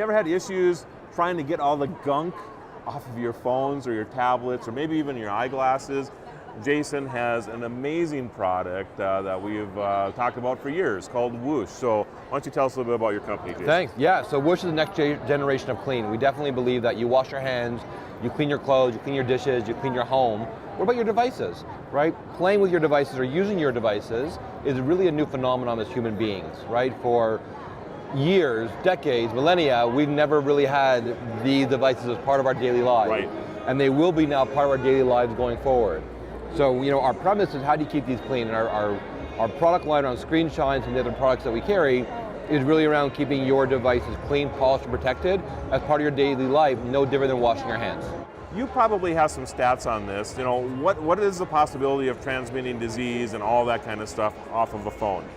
ever had issues trying to get all the gunk off of your phones or your tablets or maybe even your eyeglasses? Jason has an amazing product that we've talked about for years called Whoosh. So why don't you tell us a little bit about your company, Jason? Thanks. Yeah, so Whoosh is the next generation of clean. We definitely believe that you wash your hands, you clean your clothes, you clean your dishes, you clean your home. What about your devices, right? Playing with your devices or using your devices is really a new phenomenon as human beings, right? For years, decades, millennia, we've never really had these devices as part of our daily lives. Right. And they will be now part of our daily lives going forward. So, our premise is how do you keep these clean? And our product line on Screen Shines and the other products that we carry is really around keeping your devices clean, polished, and protected as part of your daily life, no different than washing your hands. You probably have some stats on this. What is the possibility of transmitting disease and all that kind of stuff off of a phone?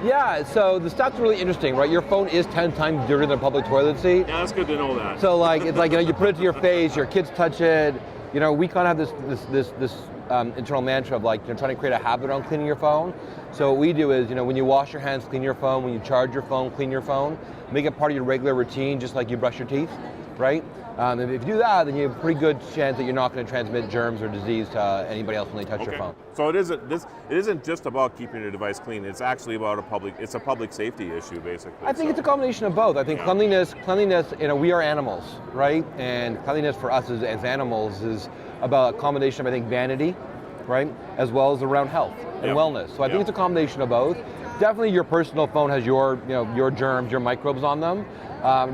Yeah, so the stats are really interesting, right? Your phone is 10 times dirtier than a public toilet seat. Yeah, that's good to know that. So it's like, you put it to your face, your kids touch it. We kind of have this internal mantra of trying to create a habit around cleaning your phone. So what we do is, when you wash your hands, clean your phone. When you charge your phone, clean your phone. Make it part of your regular routine, just like you brush your teeth, right? And if you do that, then you have a pretty good chance that you're not going to transmit germs or disease to anybody else when they touch your phone. So it isn't just about keeping your device clean. It's actually about a public safety issue, basically. I think it's a combination of both. I think cleanliness, we are animals, right? And cleanliness for us as animals is about a combination of, I think, vanity, right? As well as around health and wellness. So I think it's a combination of both. Definitely your personal phone has your germs, your microbes on them,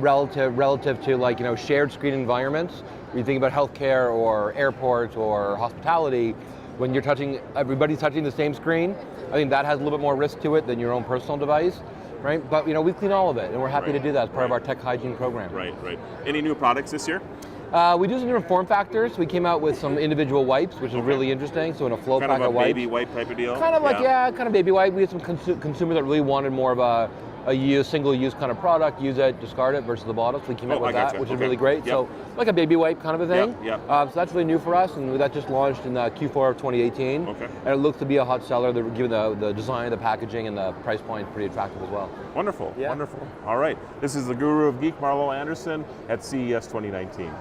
relative to shared screen environments. When you think about healthcare or airports or hospitality, when everybody's touching the same screen, I think that has a little bit more risk to it than your own personal device, right? But we clean all of it, and we're happy to do that as part of our tech hygiene program. Right. Any new products this year? We do some different form factors. We came out with some individual wipes, which is really interesting. So in a flow pack of wipes. Kind of a baby wipe type of deal? Kind of baby wipe. We had some consumers that really wanted more of a single-use kind of product, use it, discard it versus the bottle. So we came out with that, which is really great. Yep. So like a baby wipe kind of a thing. So that's really new for us, and that just launched in Q4 of 2018. Okay. And it looks to be a hot seller, given the design, the packaging, and the price point, pretty attractive as well. Wonderful, wonderful. All right, this is the Guru of Geek, Marlo Anderson, at CES 2019.